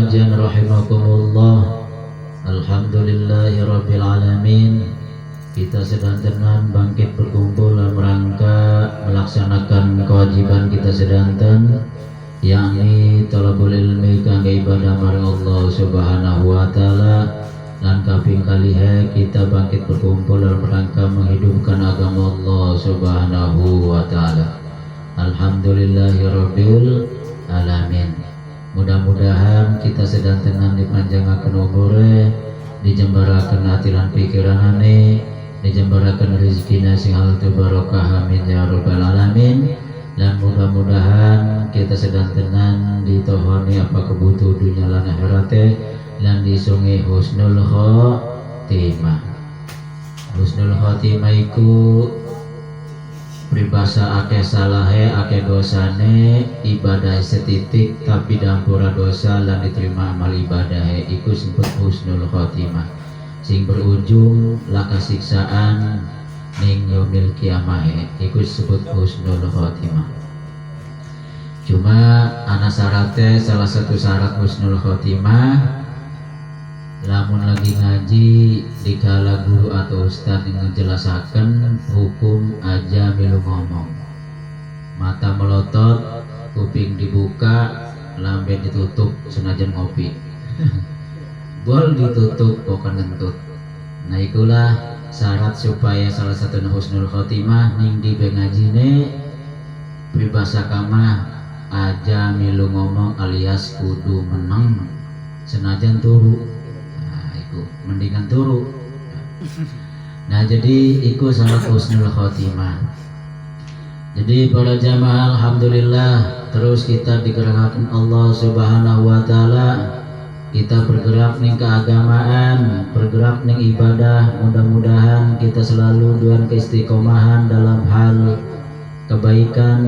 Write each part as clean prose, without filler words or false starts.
kajian rahimakumullah. Alhamdulillahi rabbil alamin. Kita sedanten bangkit berkumpul dalam rangka melaksanakan kewajiban kita sedanten, yakni thalabul ilmi kangge ibadah marang Allah Subhanahu wa taala. Lan kaping kalihe kita bangkit berkumpul dalam rangka menghidupkan agama Allah Subhanahu wa taala. Alhamdulillahi rabbil alamin. Mudah-mudahan kita sedantenan dipanjangkan umure, dijembarakan hati lan pikiranane, dijembarakan rezekina sing haltu barokah, amin ya rabbal alamin. Dan mudah-mudahan kita sedantenan ditohoni apa kebutuh dunia lan akhirate, lan disungi husnul khotimah. Husnul khotimah iku pribasa akeh salahe akeh dosane, ibadah setitik tapi dampura dosa lan diterima amal ibadahe, iku disebut husnul khotimah, sing berujung laka siksaan ning yaumil kiamah, iku disebut husnul khotimah. Cuma ana syaratnya, salah satu syarat husnul khotimah, lamun lagi ngaji dikala guru atau ustaz yang ngejelasaken hukum aja milu ngomong, mata melotot, kuping dibuka, lambe ditutup senajan ngopi bol ditutup pokok ngentut. Nah ikulah syarat supaya salah satu husnul khotimah ning di ngajine pribasa kamah aja milu ngomong alias kudu meneng senajan turu, mendingan turu. Nah jadi iku syarat husnul khotimah. Jadi para jamaah alhamdulillah, terus kita digerakkan Allah Subhanahu wa taala, kita bergerak ning keagamaan, bergerak ning ibadah. Mudah-mudahan kita selalu duan keistiqomahan dalam hal kebaikan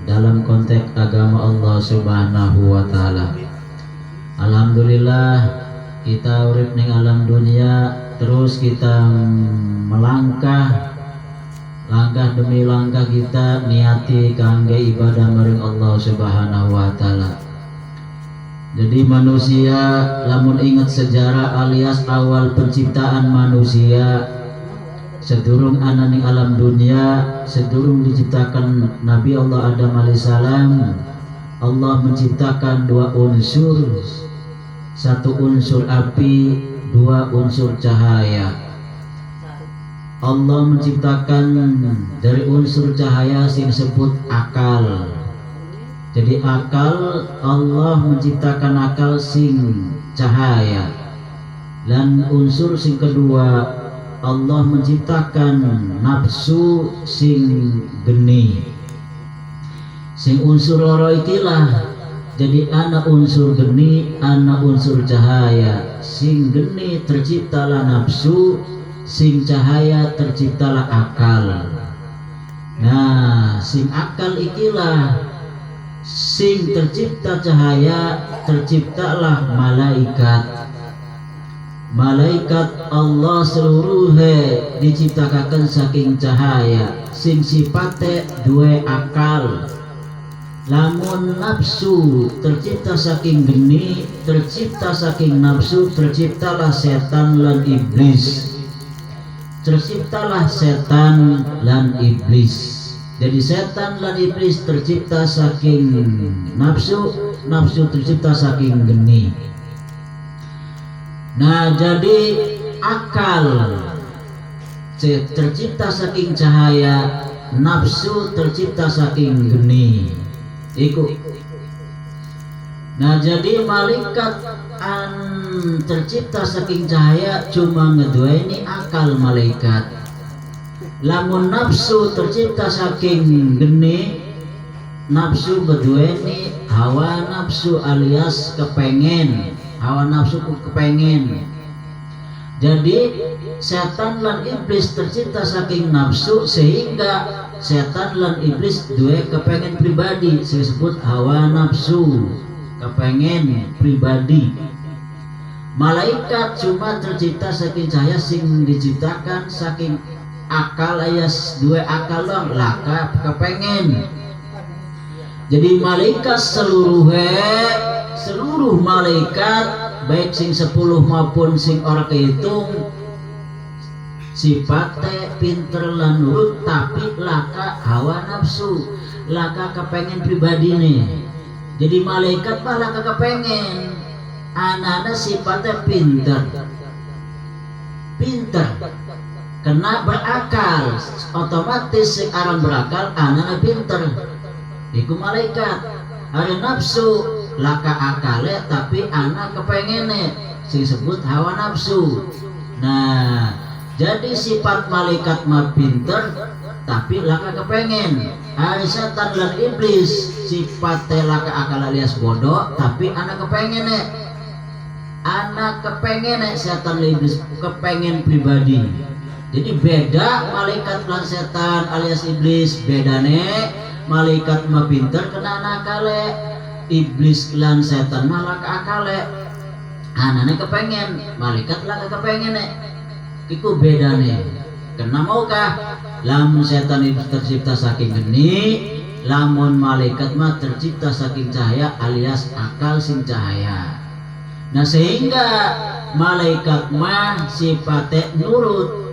dalam konteks agama Allah Subhanahu wa taala. Alhamdulillah kita urip ning alam dunia, terus kita melangkah langkah demi langkah kita niati kangge ibadah maring Allah Subhanahu wa taala. Jadi manusia lamun ingat sejarah alias awal penciptaan manusia, sedurung ana ning alam dunia, sedurung diciptakan Nabi Allah Adam alaihissalam, Allah menciptakan dua unsur, satu unsur api, dua unsur cahaya. Allah menciptakan dari unsur cahaya sing disebut akal. Jadi akal, Allah menciptakan akal sing cahaya. Dan unsur sing kedua, Allah menciptakan nafsu sing geni. Sing unsur loro ikilah, jadi ana unsur geni, ana unsur cahaya. Sing geni terciptalah nafsu, sing cahaya terciptalah akal. Nah, sing akal ikilah sing tercipta cahaya, terciptalah malaikat. Malaikat Allah seluruhnya diciptakan saking cahaya, sing sipate duwe akal. Lamun nafsu tercipta saking geni, tercipta saking nafsu, terciptalah setan lan iblis. Terciptalah setan lan iblis. Jadi setan lan iblis tercipta saking nafsu, nafsu tercipta saking geni. Nah jadi akal tercipta saking cahaya, nafsu tercipta saking geni. Iku. Nah jadi malaikat tercipta saking cahaya cuma ngeduweni akal malaikat. Lamun nafsu tercipta saking geni, nafsu ngeduweni hawa nafsu alias kepengen, hawa nafsu kepengen. Jadi setan lan iblis tercipta saking nafsu, sehingga setan lan iblis duwe kepengen pribadi, disebut hawa nafsu, kepengen pribadi. Malaikat cuma tercipta saking cahaya, sing diciptakan saking akal alias dua akal dong, laka kepengen. Jadi malaikat seluruhnya seluruh malaikat baik sing 10 maupun sing ora kehitung sifatnya pinter lan nurut, tapi laka hawa nafsu, laka kepengen pribadi nih. Jadi malaikat mah laka kepengen, anak-anak sifatnya pinter kena berakal, otomatis sing aran berakal anak-anak pinter. Iku malaikat ada nafsu laka akale, tapi anak kepengene sing sebut hawa nafsu. Nah, jadi sifat malaikat mah pinter tapi laka kepengen. Ada setan dan iblis sifatnya laka akal alias bodoh, tapi anak kepengen setan dan iblis kepengen pribadi. Jadi beda malaikat lan setan alias iblis, bedane malaikat mah pinter kena nakale, iblis lan setan mah laka akale, anane kepengen, malaikat laka kepengen iku bedane. Kena maukah lamun setan iblis tercipta saking geni, lamun malaikat mah tercipta saking cahaya alias akal sing cahaya. Nah sehingga malaikat mah sifatnya nurut.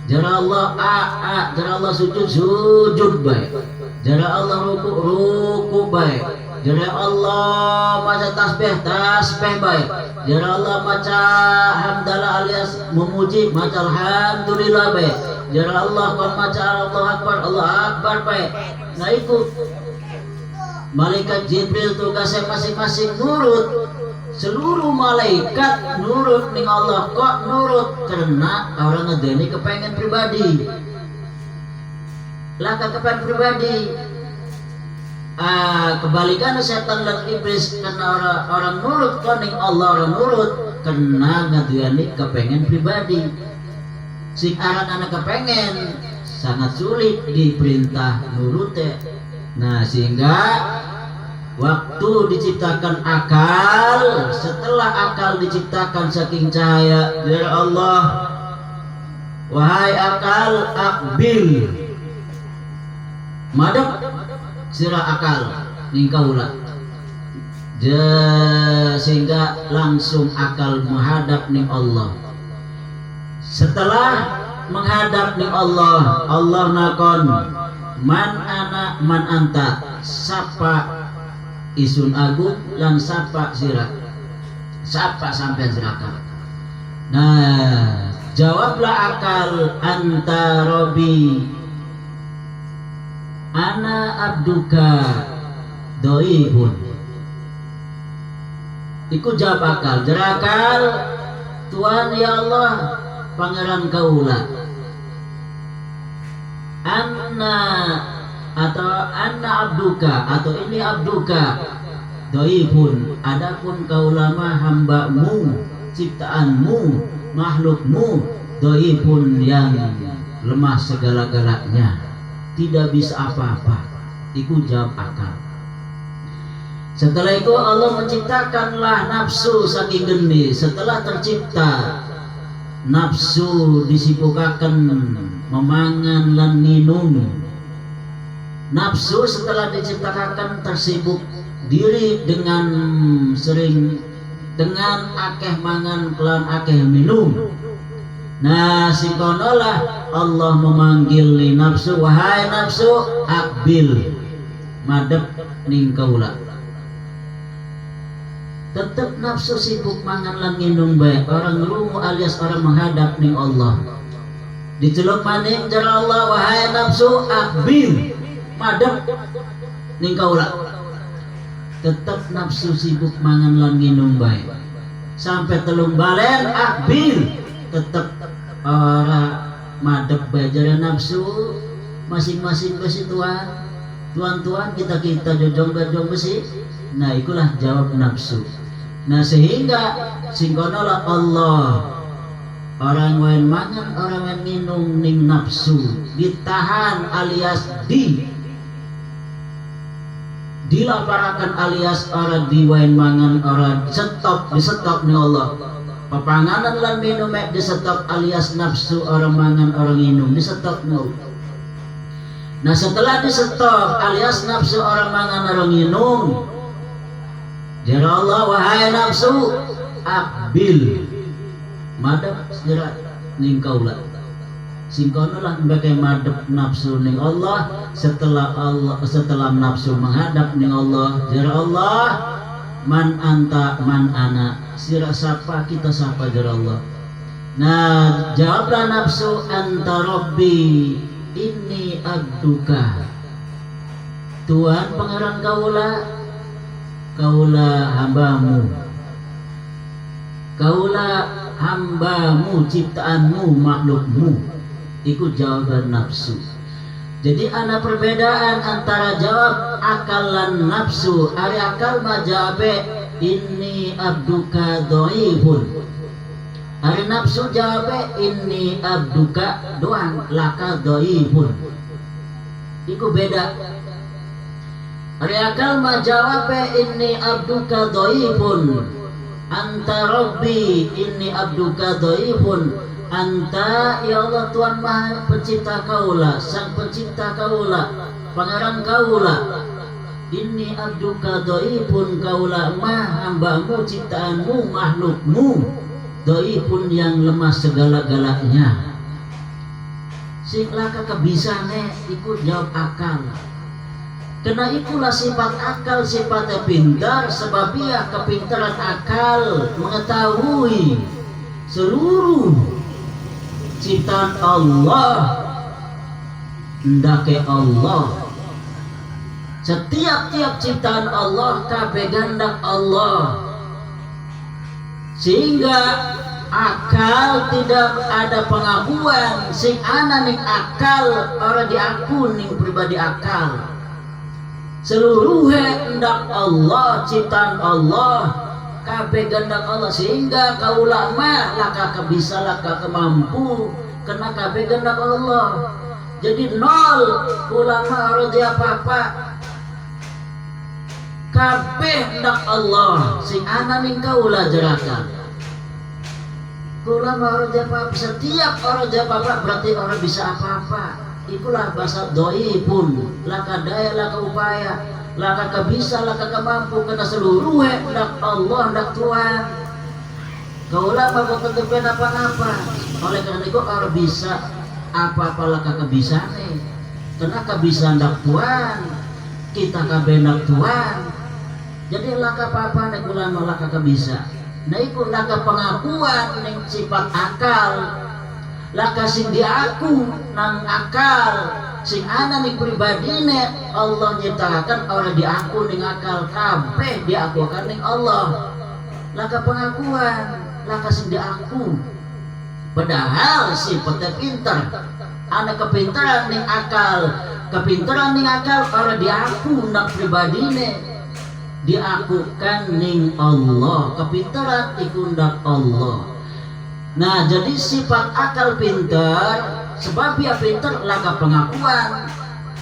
Jara Allah jara Allah sujud baik, jara Allah ruku baik, jara Allah maca tasbih baik, jara Allah maca hamdalah alias memuji maca alhamdulillah baik, jara Allah kon maca Allah akbar baik. Nah itu malaikat Jibril tugasnya masing-masing nurut. Seluruh malaikat nurut ning Allah. Kok nurut? Karena orang ngedeni kepengen pribadi, laka kepengen pribadi. Kebalikan setan dan iblis, karena orang nurut kok ning Allah orang nurut karena ngedeni kepengen pribadi. Sing aran anak kepengen sangat sulit diperintah nurutnya. Nah sehingga waktu diciptakan akal, setelah akal diciptakan saking cahaya dari Allah, wahai akal akbil, madep sira akal ningkaulah, sehingga langsung akal menghadap ning Allah. Setelah menghadap ning Allah, Allah nakon man ana man anta, sapa isun agung lan sapa sira, sapa sampean sirakan. Nah jawablah akal, anta robi ana abduka doibun. Iku jawab akal, jerakal Tuhan ya Allah pangeran kaula. Anna abduka atau ini abduka doibun, adapun kaulama hambamu, ciptaanmu, makhlukmu, doibun yang lemah segala-galanya, tidak bisa apa-apa. Iku jawab akal. Setelah itu Allah menciptakanlah nafsu saking geni. Setelah tercipta nafsu disibukaken memangan lan minum. Nafsu setelah diciptakan tersibuk diri dengan sering dengan akeh mangan kelan akeh minum. Nah singkonolah Allah memanggil ni nafsu, wahai nafsu akbil, madep ning kaula. Tetap nafsu sibuk mangan lan minum baik, orang ngerumu alias orang menghadap ning Allah. Diceluk maning jara Allah, wahai nafsu akbil, madep ning kaula. Tetap nafsu sibuk mangan lan minum baik sampai telung balen akbil, tetap ora madep baik jara nafsu masing-masing besi tuan kita jojong besi. Nah itulah jawab nafsu. Nah sehingga singkonolah Allah orang wain mangan orang wain minum ning nafsu ditahan alias dilaparakan alias orang diwain mangan orang di stop nih Allah. Pepanganan lan minum di stop alias nafsu orang mangan orang minum di stop nih. Nah setelah di stop alias nafsu orang mangan orang minum, Jara Allah wahai nafsu akbil madep jera ning kaula singkono lah bagai madep nafsu ning Allah setelah nafsu menghadap ning Allah. Jara Allah man anta man ana sira sapa kita sapa jara Allah. Nah jawablah nafsu anta rabbi inni abduka Tuhan pangeran kaula hambamu ciptaanmu makhlukmu. Ikut jawaban nafsu. Jadi ada perbedaan antara jawab akal dan nafsu. Ari akal mah jawabe inni abduka dhaifun. Ari nafsu jawabe inni abduka doang laka dhaifun. Iku beda. Ari akal mah jawabe inni abduka dhaifun. Anta rabbi inni abduka dhaifun. Anta ya Allah Tuhan Maha Pencipta kaula, Sang Pencipta kaula, Pangeran kaula. Inni abduka dhaifun kaula mah hambamu ciptaanmu makhlukmu dhaifun yang lemah segala-galanya. Sing laka kebisane ikut jawab akal. Karena itulah sifat akal sifatnya pintar, sebab ia kepintaran akal mengetahui seluruh ciptaan Allah, ndake Allah. Setiap ciptaan Allah kabeh gandak Allah, sehingga akal tidak ada pengakuan. Sing ana ning akal ora diaku ning pribadi akal. Seluruhnya hendak Allah, ciptaan Allah kabeh gandak Allah, sehingga kaula mah laka kabisa laka kemampu kena kabeh gandak Allah. Jadi nol ulama ora di apa-apa, kabeh hendak Allah. Sing ana ning kaula jerakan kaula mah ora di apa-apa. Setiap orang di apa-apa berarti orang bisa apa-apa. Itulah bahasa doi pun laka daya laka upaya laka kebisa laka kemampu karena seluruhnya hendak Allah hendak Tuhan. Kaulah apa tentukan apa-apa. Oleh karena itu orang bisa apa-apa laka kebisane. Karena kebisa hendak Tuhan, kita kabeh hendak Tuhan. Jadi laka apa-apa nek ulama laka kebisa. Nah iku laka pengakuan ning sifat akal. Laka sing diaku nang akal, sing ana ning pribadine Allah nyiptakan orang diaku ning akal, kabeh diakukan ning Allah. Laka pengakuan, laka sing diaku. Padahal sifatnya pintar, ana kepintaran ning akal, kepintaran ning akal orang diaku nang pribadine, diakukan ning Allah. Kepintaran iku ndak Allah. Nah jadi sifat akal pintar, sebab dia pintar laka pengakuan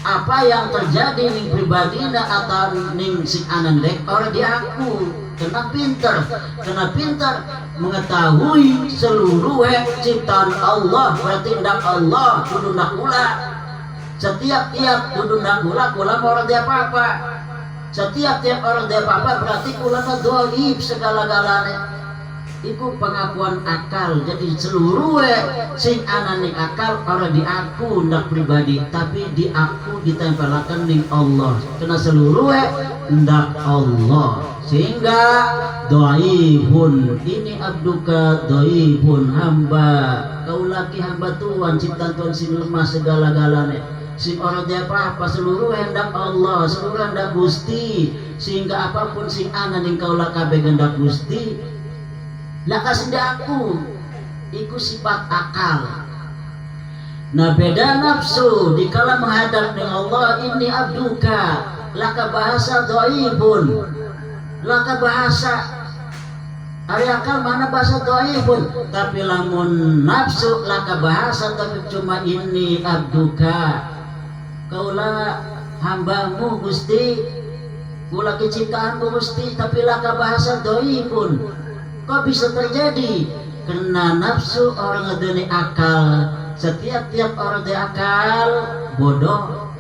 apa yang terjadi ning pribadina atau ning sing anandek orang diaku. Kena pintar mengetahui seluruh ciptaan Allah, berarti ndak Allah kudu ndak ulah. Setiap kudu ndak ulah orang dia apa-apa. Setiap orang dia apa-apa berarti ulama dhaif segala-galanya. Iku pengakuan akal. Jadi seluruh sing ana ning akal ora diaku ndak pribadi, tapi diaku ditempelaken ning Allah. Karena seluruh ndak Allah, sehingga dhaifun ini abduka dhaifun hamba kaulaki hamba Tuhan ciptaan Tuhan sing lemah segala-galanya. Sing ora dia apa-apa seluruh hendak Allah, seluruh hendak Gusti, sehingga apapun sing ana ning kaula kabeh hendak Gusti. Laka sendaku iku sifat akal. Nah beda nafsu dikala menghadap dengan Allah ini abduka laka bahasa dhaifun. Laka bahasa ari akal mana bahasa dhaifun, tapi lamun nafsu laka bahasa tapi cuma ini abduka kaula hambamu Gusti, kula ciptaanmu Gusti, tapi laka bahasa dhaifun. Kok bisa terjadi? Karena nafsu orang ngedeni akal. Setiap orang di akal bodoh.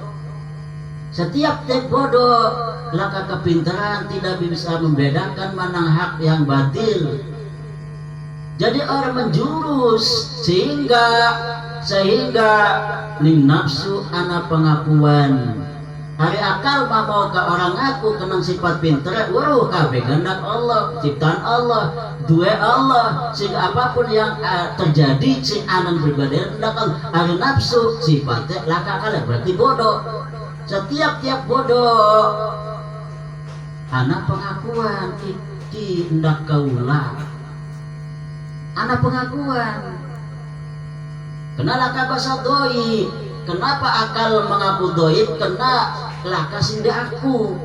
Setiap bodoh laka kepintaran tidak bisa membedakan mana hak yang batil. Jadi orang menjurus sehingga ning nafsu ana pengakuan. Hari akal mau ke orang ngaku kenang sifat pintar, waruh kabeh kehendak Allah, ciptaan Allah, dua Allah, sehingga apapun yang terjadi sing anan pribadi hendakan hari nafsu sifatnya laka kalian berarti bodoh. Setiap bodoh anak pengakuan iki hendak kaula. Anak pengakuan. Kenapa bahasa doi? Kenapa akal mengaku doi? Kena laka sindi aku.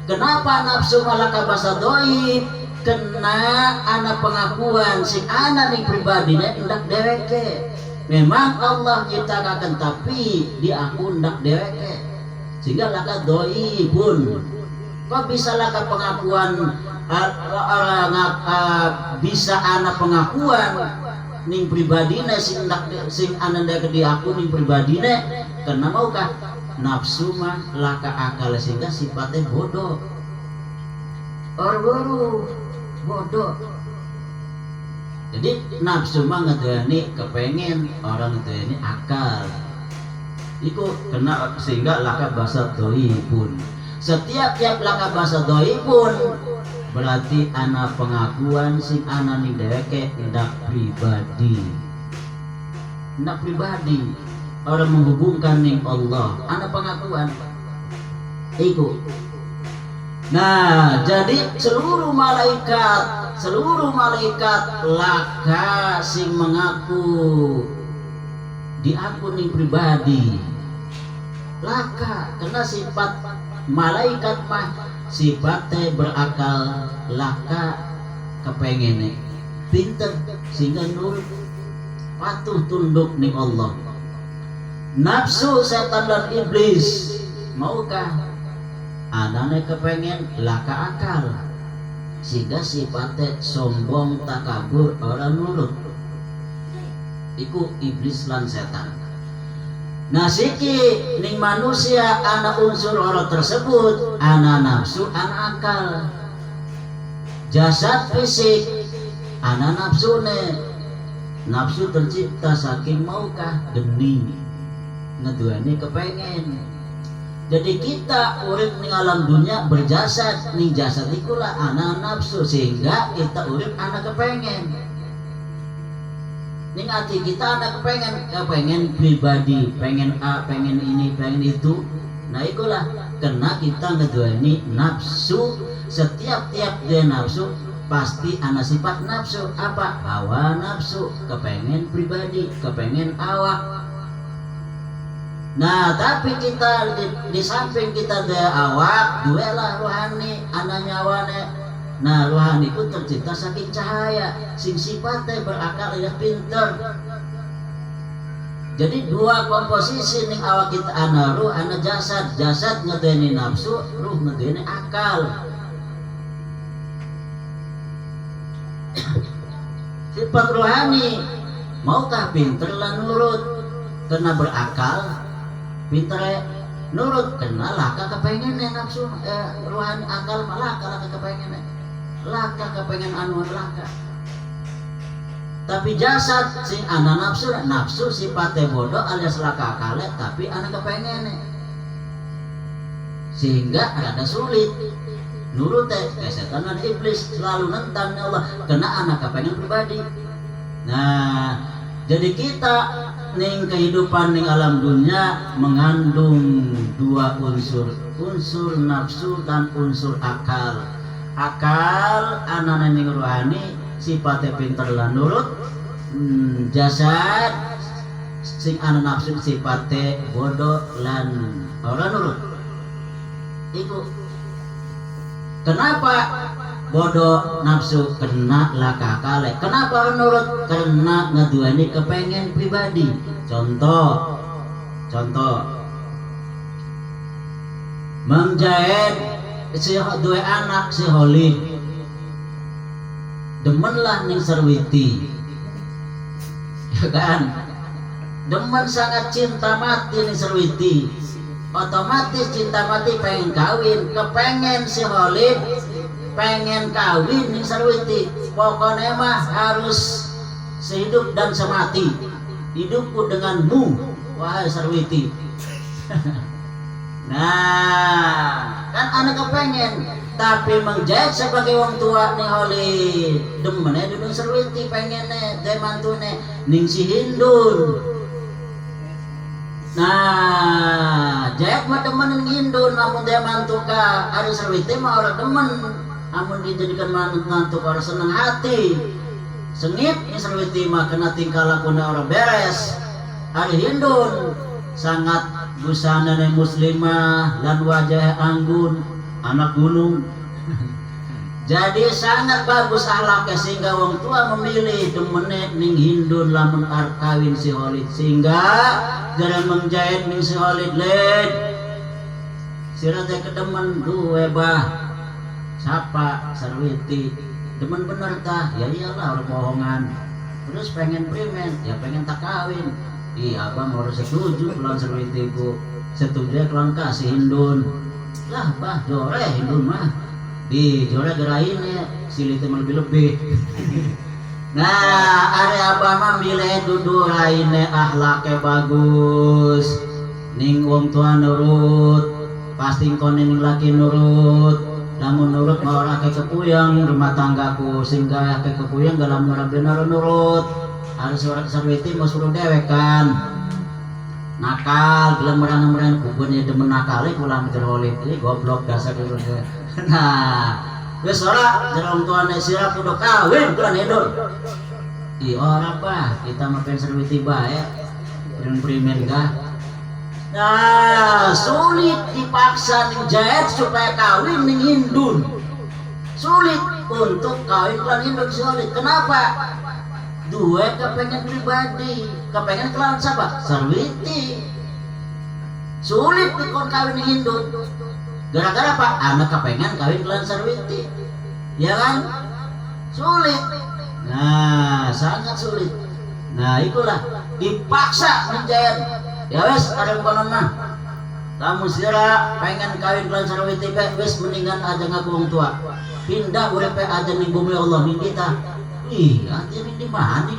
Kenapa nafsu malaka bahasa doi? Kena anak pengakuan si anak ning pribadina hendak deweke. Memang Allah ciptakan tapi di aku hendak deweke. Sehingga laka doi pun. Kok bisa laka pengakuan bisa anak pengakuan ning pribadina sing ananda ke aku ning pribadina karena maukah nafsu mah laka akal sehingga sifatnya bodoh. Orang bodoh. Jadi nafsu mah ngeduani kepengen, orang ngeduani akal. Iku kena sehingga laka bahasa doi pun. Setiap laka bahasa doi pun berarti anak pengakuan sing anak ning dheweke hendak pribadi. Hendak pribadi. Orang menghubungkan ning Allah, anak pengakuan. Iku. Nah, jadi seluruh malaikat laka sing mengaku di akun ning pribadi. Laka karena sifat malaikat mah sifatnya berakal, laka kepengene pinter sehingga nurut patuh tunduk ning Allah. Nafsu setan dan iblis maukah anane kepengen laka akal sehingga sifatnya sombong takabur orang nurut. Iku iblis lan setan. Nah siki ning manusia ana unsur orang tersebut, ana nafsu, ana akal. Jasad fisik ana nafsune. Nafsu tercipta saking maukah geni ngeduani kepengen. Jadi kita urip ning alam dunia berjasad, ning jasad ikulah ana nafsu sehingga kita urip ana kepengen. Ning hati kita ada kepengen pribadi, pengen A, pengen ini, pengen itu. Nah itulah kena kita ngeduani nafsu. Setiap dia nafsu pasti ada sifat nafsu. Apa? Hawa nafsu, kepengen pribadi, kepengen awak. Nah tapi kita di samping kita ada awak, dua lah rohani, ada nyawane. Nah rohani pun tercipta saking cahaya, sing sifatnya berakal ya pinter. Jadi dua komposisi ning awak kita, ana ruh, ana jasad. Jasad ngeduani nafsu, ruh ngeduani akal. Sifat rohani maukah pinter lan nurut karena berakal, pinter nurut karena laka kepengen nafsu, rohani akal malah laka kepengen. Laka kepengen anu laka. Tapi jasad sing ana nafsu sifatnya bodoh alias laka akale tapi ana kepengen. Sehingga rada sulit nurut setan dan iblis selalu nentang Allah kena anak kepengen pribadi. Nah, jadi kita ning kehidupan ning alam dunia mengandung dua unsur nafsu dan unsur akal. Akal anane ning rohani sifatnya pinter lan nurut. Jasad sing ana nafsu sifatnya bodoh lan ora nurut. Iku kenapa bodoh nafsu kena laka kale? Kenapa nurut? Karena ngeduani kepengen pribadi. Contoh menjahit si dua anak si Holid demen lah ning Sarwiti, ya kan? Demen sangat cinta mati ning Sarwiti. otomatis cinta mati pengen kawin, kepengen si Khalid pengen kawin ning Sarwiti. Pokoknya mah harus sehidup dan semati, hidupku denganmu wahai Sarwiti. Nah kan anak kepengen, tapi menjahit sebagai orang tua nih Khalid demennya duduk Sarwiti, pengennya teh mantune ning si Hindun. Nah jahit mah demen ning Hindun, namun dia mantu ka ari Sarwiti mah orang demen, namun dijadikan mantu orang seneng hati. Sengit nih Sarwiti mah kena tingkah lakunya orang beres. Ari Hindun sangat busana nih muslimah lan wajah anggun anak gunung. Jadi sangat bagus akhlaknya sehingga wong tua memilih demene ning Hindun lamun arep kawin si Khalid, sehingga jalan menjahit ning si Khalid led sira teh kedemen duwe bah sapa Sarwiti demen bener tah, ya iyalah orang bohongan. Terus pengen primen, ya pengen tak kawin. Iya abang harus setuju pulang Sarwiti ku setuju ya kelang kasih Hindun. Lah bah jore Hindun mah di jore gerain ya silih temen lebih. Nah are abah mah milih dudu raine akhlaknya bagus, ning wong tua nurut, pasti konen ning laki nurut. Namun nurut mau ora ke kepuyang rumah tanggaku, sehingga ke kepuyang dalam benar nurut. Harus surat Sarwiti mau suruh dewek kan nakal gelem merang kubunya demen nakal pulang jerolit ini goblok dasar dulu. Nah wis ora jerong tuane sira kudu kawin pulang Hindun. Di ora apa kita mah pengen Sarwiti bae primen kah. Nah sulit dipaksa ning jahit supaya kawin ning Hindun, sulit untuk kawin pulang Hindun sulit. Kenapa? Dua kepengen pribadi, kepengen kelawan siapa? Sarwiti. Sulit dikon kawin ning Hindun. Gara-gara apa? Anak kepengen kawin kelawan Sarwiti, ya kan? Sulit. Nah sangat sulit. Nah itulah dipaksa menjahit. Ya wes ada konon mah kamu sira pengen kawin kelawan Sarwiti wes mendingan aja ngaku wong tua pindah urip aja ning bumi Allah ning kita. Ih aja ning di mana nih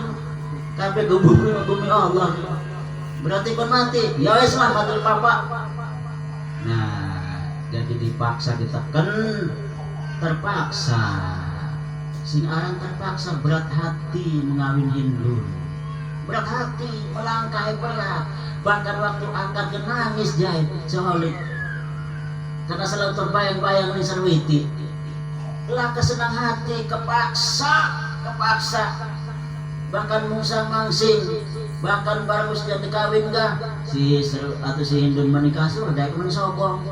kabeh ke bumi Allah berarti kon mati. Ya wes lah mati papa. Nah jadi dipaksa ditekan terpaksa sing aran terpaksa berat hati mengawin Hindun, berat hati melangkahi berat. Bahkan waktu angkat nangis jahit Khalid karena selalu terbayang-bayang nih Sarwiti. Lah kesenang hati kepaksa bahkan mungsang mangsing, bahkan baru sudah dikawin gak si atau si Hindun menikah sudah kemen sokong.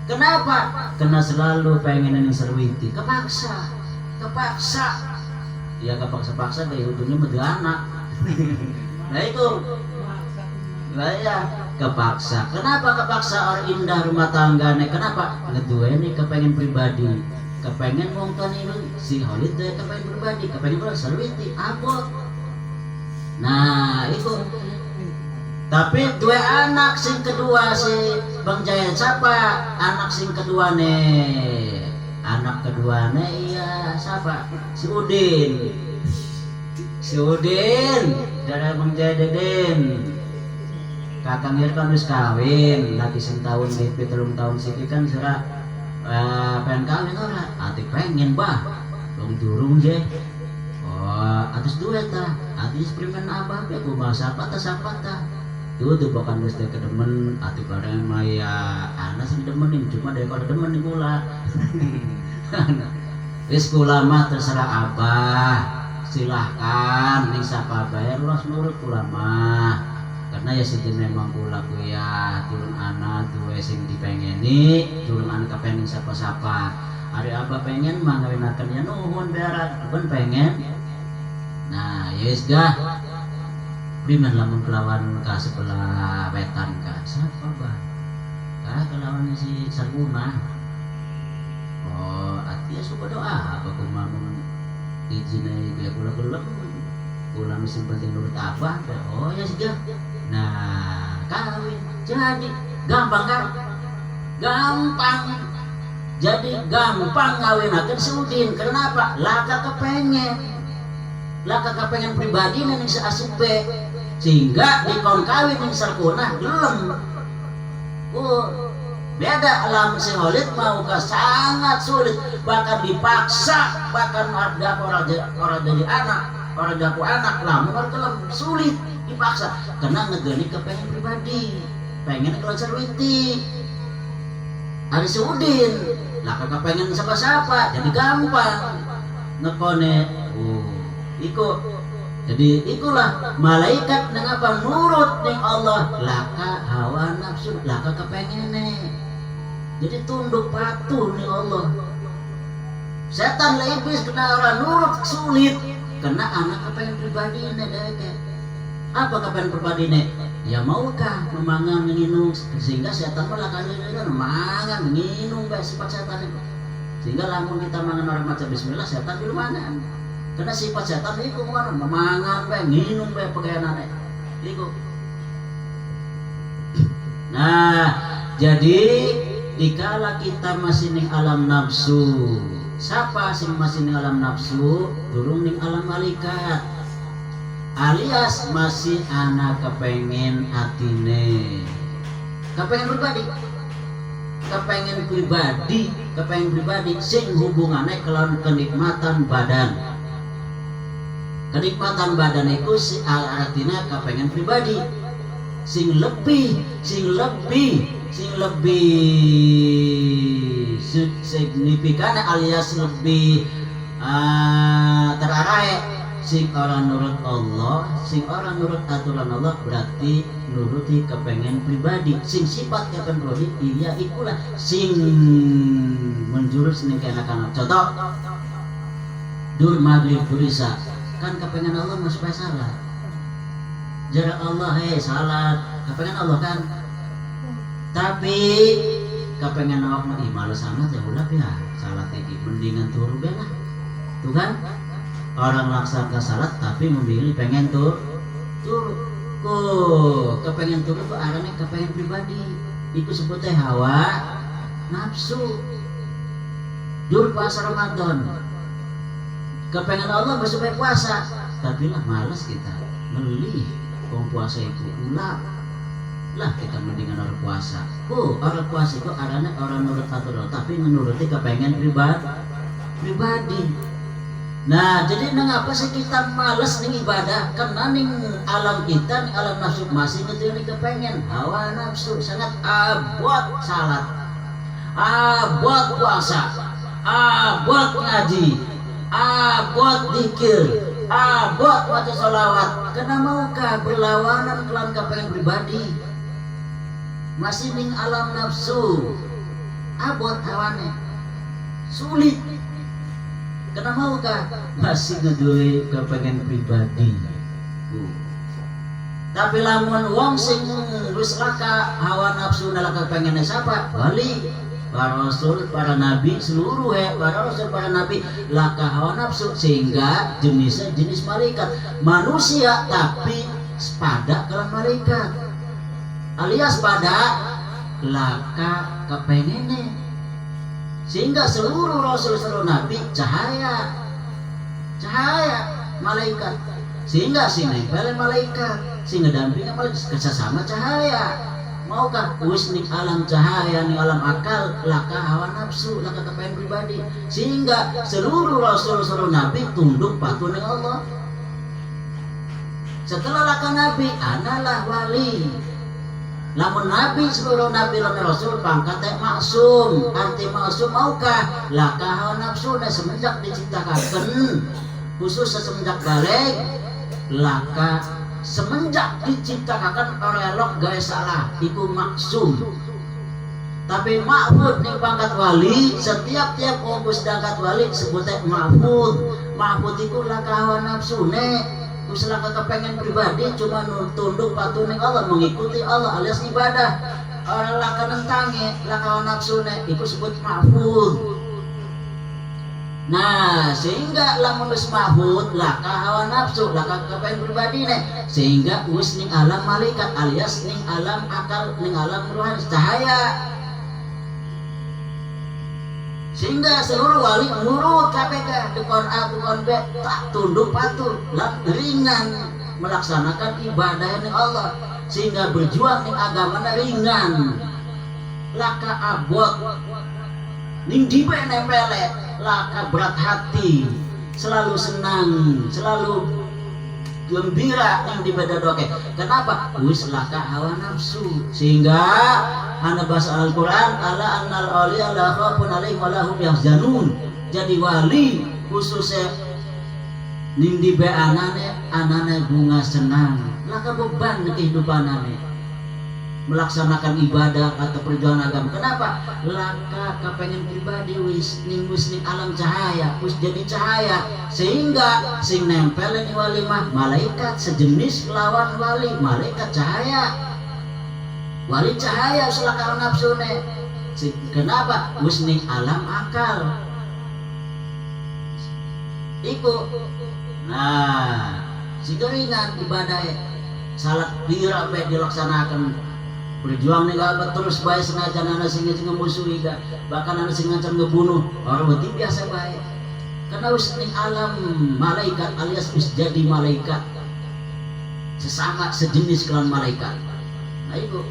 Kenapa? Karena selalu pengen nih Sarwiti, kepaksa ya kepaksa kayak ujungnya menjadi anak. Nah itu ya kepaksa. Kenapa kepaksa orang indah rumah tangga nih? Kenapa? Kedua ini kepengen pribadi, kepengen wong tuan ini si Khalid deh kepengen pribadi, kepengen orang Sarwiti abot. Nah itu. Tapi dua anak sing kedua si Bang Jaya siapa? Anak sing kedua nih. Anak kedua nih iya siapa? Si Udin. Dari Bang Jaya Deden. Kakang kan harus kawin, lagi sing tahun BP 3 tahun siki kan sira pengen kawin ora? Ati pengen bah, dong durung je. Oh, atus duit tah, atis primen apa? Be ku masa apa tah? Tuh bahkan geus teh kedemen, ati pada maya anak sing demenin cuma dari kalau demen kula. Wis kula mah terserah abah, silahkan ning sapa bayar los nurut kula mah. Karena ya sejak memang kula ya turun anak dua sing dipengeni turun anak kepengen siapa hari abah pengen mah ngawinaken ya nuhun berat pun pengen. Nah yes gah priman lamun kelawan ka sebelah wetan ka siapa bah kelawan si Sarguna. Oh artinya suka doa apa kumamun izin ya kula kula mesti penting nurut abah. Oh ya sih gah. Nah kawin jadi gampang kan? Gampang. Jadi gampang ngawinakeun si Udin. Kenapa? Laka kepengen pribadi nih si asup be, sehingga dikon kawin nih sarkuna gelem. Beda alam si Holid mau sangat sulit, bahkan dipaksa, bahkan ada orang jadi anak lamun gelem sulit dipaksa karena ngegeni kepengen pribadi, pengen kelancar witi. Ari si Udin lah kepengen siapa jadi gampang ngekone iku. Jadi ikulah malaikat nang apa nurut ning Allah laka hawa nafsu laka kepengene. Jadi tunduk patuh ning Allah. Setan lah iblis kena orang nurut sulit kena anak kepengen pribadi deke. Apa kepengen pribadi nek? Ya maukah memangan menginum sehingga setan malah kalian memangan menginum bae sifat setan itu. Sehingga lamun kita mangan orang maca bismillah setan di mangan. Karena sifat setan itu memangan bae nginum bae pagayanane. Iku. Nah, jadi dikala kita masih ning alam nafsu, siapa sih masih ning alam nafsu? Durung ning alam malaikat. Alias masih anak kepengen atine, kepengen pribadi sing hubungannya kelawan kenikmatan badan. Kenikmatan badan itu si artinya kepengen pribadi sing lebih signifikan alias lebih terarah. Sing orang nurut Allah, sing orang nurut aturan Allah berarti nuruti kepengen pribadi. Sing sifat kepengen pribadi, iya ikulah sing menjurus ning kana-kana. Contoh, dur maghrib burisa, kan kepengen Allah masih supaya salat. Jarak Allah, salat, kepengen Allah kan. Tapi kepengen awak mah males amat ya ulah ya, salat iki mendingan turu bae lah. Tuh kan? Orang laksanakan salat tapi memilih pengen turun. Kepengen turun itu arahnya kepengen pribadi. Itu sebutnya hawa nafsu. Dur puasa Ramadan. Kepengen Allah supaya puasa, tapi lah malas kita beli puasa itu ulah. Lah kita mendingan orang puasa. Orang puasa itu arahnya orang nurut aturan tapi menuruti kepengen pribadi. Nah, jadi mengapa sih kita males ning ibadah? Karena ning alam kita, ning alam nafsu masih ngetu ning kepengen hawa nafsu sangat abot salat, abot puasa, abot ngaji, abot zikir, abot baca sholawat. Karena maukah berlawanan kelan kepengen pribadi? Masih ning alam nafsu, abot hawane, sulit. Karena maukah masih ngedui kepengen pribadi. Tapi lamun wong sing wis laka hawa nafsu nalaka kepengen siapa? Wali, para rasul, para nabi, seluruh para rasul, para nabi laka hawa nafsu sehingga jenisnya jenis malaikat. Manusia tapi pada kelan malaikat. Alias pada laka kepengennya. Sehingga seluruh rasul seluruh nabi cahaya malaikat. Sehingga si nempel malaikat, si ngedampingi malaikat kerjasama cahaya. Maukah wis ning alam cahaya, ning alam akal, laka hawa nafsu, laka kepengen pribadi. Sehingga seluruh rasul seluruh nabi tunduk patuh ning Allah. Setelah laka nabi, analah wali. Lamun nabi seluruh nabi lan rasul pangkatnya maksum. Arti maksum maukah laka hawa nafsu semenjak diciptakan khusus semenjak balik laka semenjak diciptakan orelok gaya salah itu maksum. Tapi mahfud nih pangkat wali setiap fokus dangkat wali sebutnya mahfud itu laka hawa nafsu Misalnya kepengen pribadi cuma tunduk patuh ning Allah, mengikuti Allah alias ibadah. Orang laka nentangi, laka nafsu itu sebut mahfud. Nah, sehingga lamun wis mahmud laka hawa nafsu, laka kepengen pribadi nih, sehingga wis ning alam malaikat alias ning alam akal, ning alam rohani cahaya. Sehingga seluruh wali nurut KPK dukon A dukon B tak tunduk patuh lan ringan melaksanakan ibadah ning Allah, sehingga berjuang ning agama ringan laka abot ning dibe nempele laka berat hati, selalu senang, selalu gembira yang dibedadoke. Kenapa? Wis laka hawa nafsu. Sehingga ana bahasa Al-Qur'an ala annal awliya la khaufun alaihim wa lahum yahzanun. Jadi wali khususnya ning dibe anane bunga senang. Laka beban kehidupanane melaksanakan ibadah atau perjuangan agama. Kenapa? Laka kepengen pribadi wis ning alam cahaya, wis jadi cahaya, sehingga sing nempel ning wali mah malaikat sejenis lawan wali, malaikat cahaya. Wali cahaya selaka nafsune. Kenapa? Wis ning alam akal. Iku. Nah, sikeringan ibadah salat pira bae dilaksanakan, berjuang nih gak terus baik sengaja anak sing ngemusuhi gak, bahkan anak sing ngancam ngebunuh orang berarti biasa baik karena wis ning alam malaikat alias wis jadi malaikat sesama sejenis kelawan malaikat. Nah itu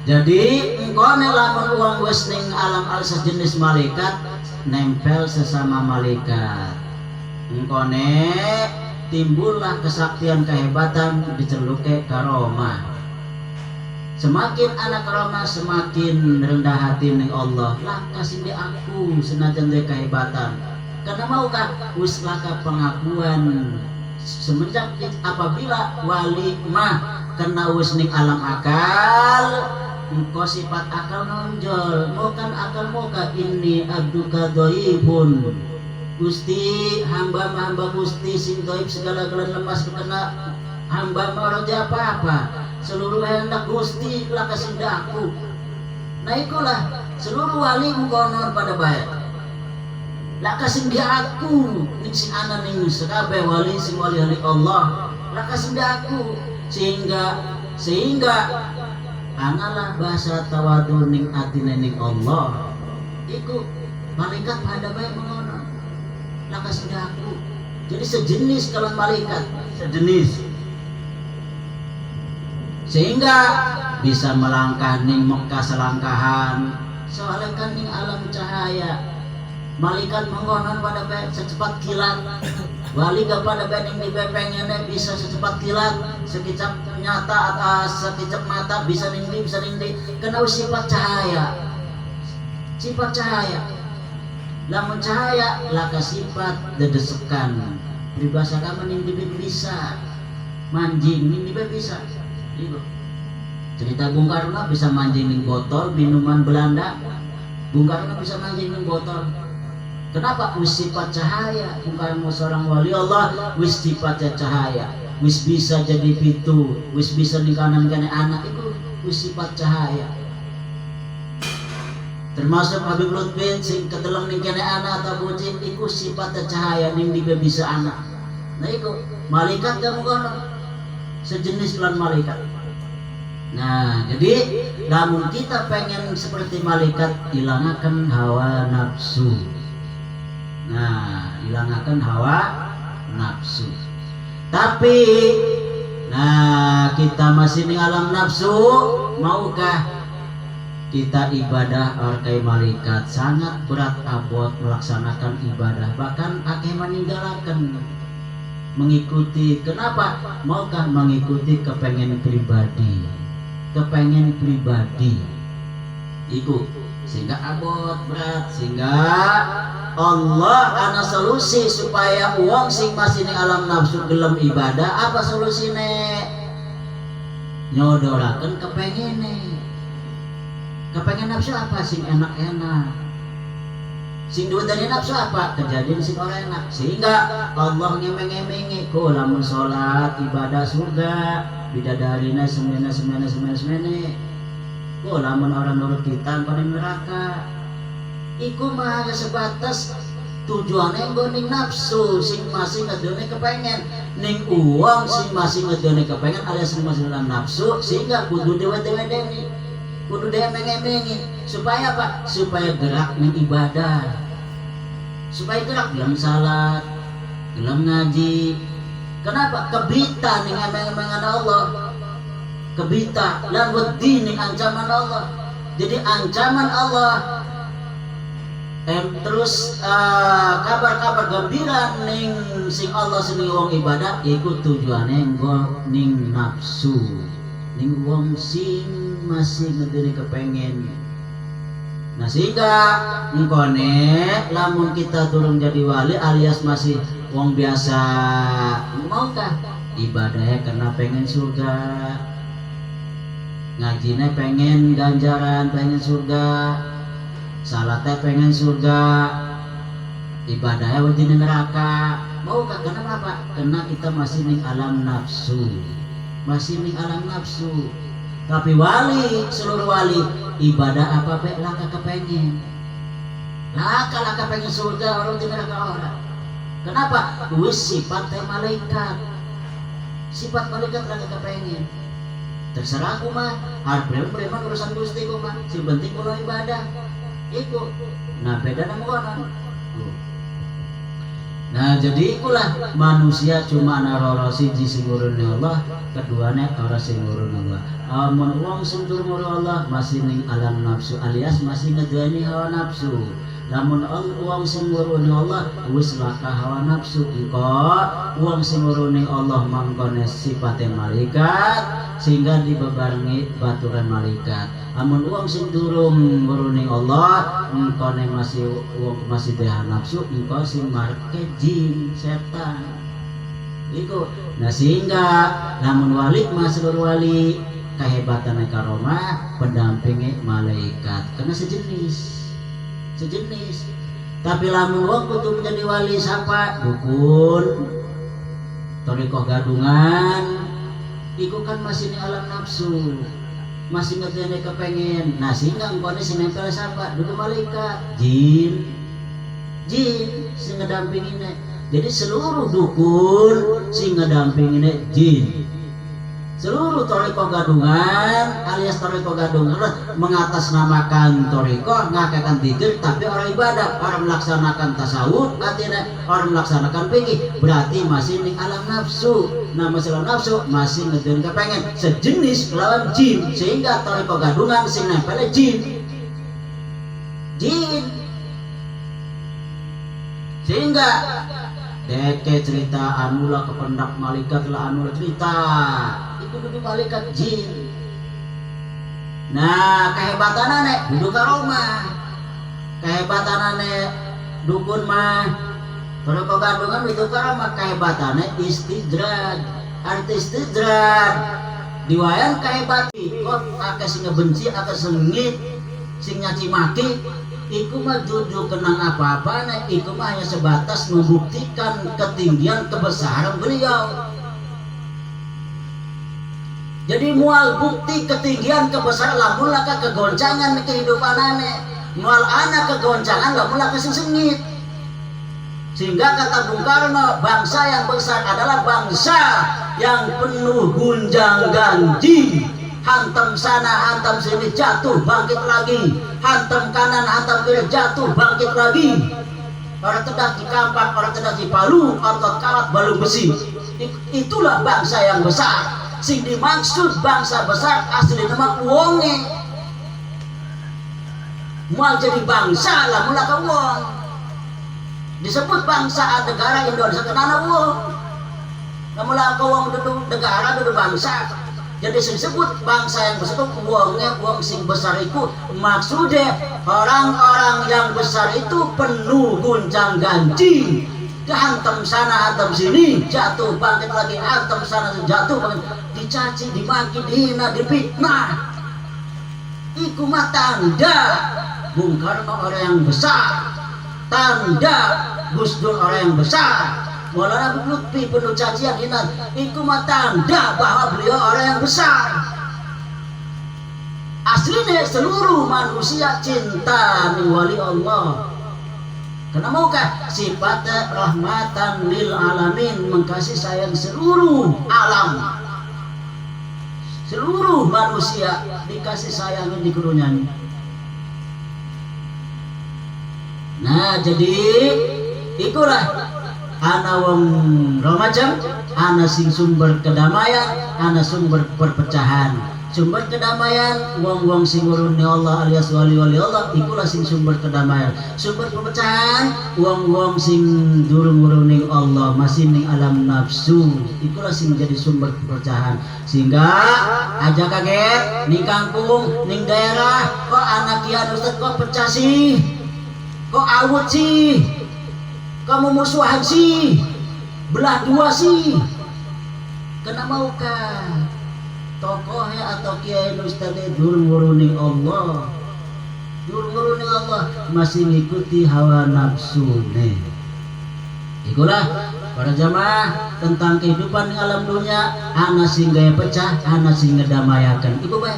jadi engkone lamun uang wis ning alam alias sejenis malaikat nempel sesama malaikat, engkone timbullah kesaktian kehebatan diceluke karomah. Semakin anak karomah semakin rendah hati ning Allah. Lah kasih di aku senajan dia kehebatan. Karena maukah wis laka pengakuan semenjak apabila wali mah kena wis ning alam akal, engkau sifat akal nonjol. Mau kan akal mau ka ini abduka dhaifun. Gusti hamba Gusti sing gaib segala gelan lemas kena hamba orang apa seluruh hendak Gusti lah kasindaku. Nah ikulah seluruh wali mukonon pada baik lah kasinda aku ning sing ana ning sekabe wali sing wali Allah lah kasinda aku sehingga analah bahasa tawadu ning atine ning Allah iku malaikat pada baik mengonon laka aku. Jadi sejenis kalau malaikat, sejenis. Sehingga bisa melangkah ning Mekah selangkahan, soalnya kan ning alam cahaya. Malaikat mengonon pada secepat kilat. Wali gak pada ning dipengennya bisa secepat kilat, sekejap nyata atas sekejap mata bisa ning di. Karena sifat cahaya. Sifat cahaya. Lamun cahaya laka sifat dedesekan peribahasa kamu ning dibe bisa manjing ning dibe bisa gitu. Cerita Bung Karno bisa manjing ning botol minuman Belanda. Bung Karno bisa manjing ning botol. Kenapa? Wis sifat cahaya. Bung Karno seorang wali Allah wis sifatnya cahaya, wis bisa jadi pitu, wis bisa ning kanan kene anak itu wis sifat cahaya. Termasuk Habib Lutfi sing ketelang ning kene anak atau bocil iku sifatnya cahaya ning dibe bisa anak. Nah iku malaikat kamu kono sejenis lan malaikat. Nah jadi namun kita pengen seperti malaikat hilangaken hawa nafsu. Nah hilangaken hawa nafsu. Tapi kita masih ning alam nafsu, maukah kita ibadah orkai malaikat? Sangat berat abot melaksanakan ibadah, bahkan akeh meninggalkan mengikuti. Kenapa? Maukah mengikuti kepengen pribadi iku sehingga abot berat, sehingga Allah ana solusi supaya uang sing masih ning alam nafsu gelem ibadah. Apa solusine? Nyodoraken kepengen nafsu apa sing enak-enak, sing duwe dari nafsu apa kejadian sing ora enak, sehingga Allah ngemeng-ngemengi ko lamun salat ibadah surga bidadarina semene ko lamun orang nurut kita pada neraka. iku mah sebatas tujuannya ning nafsu sing masing ngedeune kepengen ning uang sing masing ngedeune kepengen alias sing masing dalam nafsu sehingga kudu dewe-dewe kudu demeng-emengi supaya apa? Supaya gerak ning ibadah, supaya gerak dalam salat, dalam ngaji. Kenapa? Kebita ning emeng-emengan Allah, kebita lan wedi ning ancaman Allah. Jadi ancaman Allah terus kabar-kabar gembira ning sing Allah sing wong ibadah iku tujuane nggo ning nafsu ning wong sing masih ngedene kepengen. Nah sehingga ngkone lamun kita turun jadi wali alias masih wong biasa maukah ibadahnya karena pengen surga, ngajinya pengen ganjaran, pengen surga, salatnya pengen surga, ibadahnya wedi neraka. Maukah? Kenapa? Karena kita masih ning alam nafsu, masih ning alam nafsu. Tapi wali, seluruh wali ibadah apa pe laka kepengen, laka pengen surga orang di neraka orang. Kenapa? Wis sifatnya malaikat, sifat malaikat laka kepengen. Terserah aku mah, harus preman urusan Gusti ku mah, si penting kalau ibadah iku. Nah beda nama orang. Nah jadi ikulah manusia cuma naroro siji sing ngurune Allah, keduanya ora sing ngurune Allah. Amun wong sing ngurune Allah masih ning alam nafsu alias masih ngeduani hawa nafsu. Namun wong sing ngurune Allah wis laka hawa nafsu. Iko wong sing ngurune Allah mangkone sifate malaikat sehingga dibebarengi baturan malaikat. Amun wong sing durung ngurune Allah mangkone masih wong masih deha nafsu, iko sing marke jin setan. Iku. Nah sehingga namun wali mas seluruh wali kehebatan karomah pendampingi malaikat karena sejenis. Tapi lamun wong kudu menjadi wali siapa? Dukun, torikoh gadungan, iku kan masih di alam nafsu, masih ngerti kepengen. Nah sehingga engkau ini nempel siapa? Duduk malaikat, jin sing ngedampinginnya. Jadi seluruh dukun sing ngedampinginnya jin. Seluruh toriko gadungan alias toriko gadungan mengatasnamakan toriko ngakakan zikir tapi orang ibadah, orang melaksanakan tasawuf artinya orang melaksanakan fikih berarti masih ning alam nafsu. Nah masalah nafsu masih ngedun kepengen sejenis lawan jin sehingga toriko gadungan sing nempelnya jin sehingga deke cerita anula kependak malaikat lah anula cerita itu duduk malaikat jin. Nah kehebatanane duduk karomah, kehebatanane dukun mah kalau kau gandungan itu karomah kehebatanane istidraj. Arti istidraj diwayan kehebati kok akeh sing benci akeh sengit sing nyaci maki iku mah jujur kenang apa-apa nek iku mah hanya sebatas membuktikan ketinggian kebesaran beliau. Jadi mual bukti ketinggian kebesaran lamun laka kegoncangan kehidupan aneh, mual anak kegoncangan lamun laka sengit. Sehingga kata Bung Karno bangsa yang besar adalah bangsa yang penuh gunjang ganjing. Hantam sana, hantam sini, jatuh, bangkit lagi. Hantam kanan, hantam kiri, jatuh, bangkit lagi. Orang tedak di kampak, orang tedak di palu, otot kawat, balu besi. Itulah bangsa yang besar. Sing dimaksud bangsa besar asli nama uangnya. Mau jadi bangsa lah mula ke uang. Disebut bangsa negara Indonesia kenana uang. Mula ke uang duduk negara duduk bangsa. Jadi disebut bangsa yang besar itu uangnya uang sing besar itu maksudnya orang-orang yang besar itu penuh gunjang ganjing. Hantam sana hantam sini jatuh bangkit lagi hantam sana jatuh bangkit dicaci dimaki dihina difitnah. Iku mah tanda Bung Karno orang yang besar, tanda Gus Dur orang yang besar. Maulana Lutfi penuh cacian hina, itu mah tanda bahwa beliau orang yang besar. aslinya seluruh manusia cinta ning wali Allah. Karena maukah sifat rahmatan lil alamin, mengkasih sayang seluruh alam, seluruh manusia dikasih sayang di kurunya. Nah jadi ikulah ana wong Ramadan, ana sing sumber kedamaian, ana sumber perpecahan. Sumber kedamaian wong-wong sing nguruni Allah alias wali-wali Allah, ikulah sing sumber kedamaian. Sumber perpecahan wong-wong sing durung nguruni Allah, masih ning alam nafsu, ikulah sing jadi sumber perpecahan. Sehingga aja kaget ning kampung, ning daerah, kok anak kian Ustaz kok pecah sih, kok awut sih, kamu musuhan sih, belah dua sih. Kena maukah tokohnya atau kiai ustadz durung nguruni Allah, masih ngikuti hawa nafsu nih. Ikulah para jamaah tentang kehidupan di alam dunia, ana sing gaya pecah, ana sing ngedamayakan. Iku bae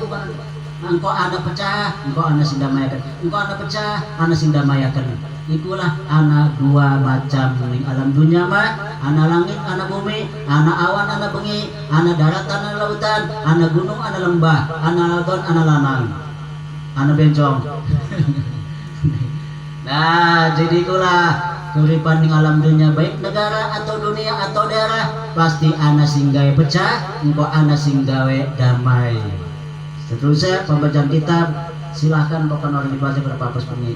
engkau ana pecah, engkau ana sing damayakan. Engkau ana pecah, ana sing damayakan. Ikulah ana dua macam ning alam dunia mah, ana langit, ana bumi, ana awan, ana bengi, ana daratan, ana lautan, ana gunung, ana lembah, ana lautan, ana lanang, ana bencong. Nah, jadi itulah keuripan ning alam dunia, baik negara atau dunia atau daerah, pasti ana sing gawe pecah, engko ana sing gawe damai. Seterusnya pembacaan kitab, silahkan pokoknya orang dibaca berapa pas bunyi.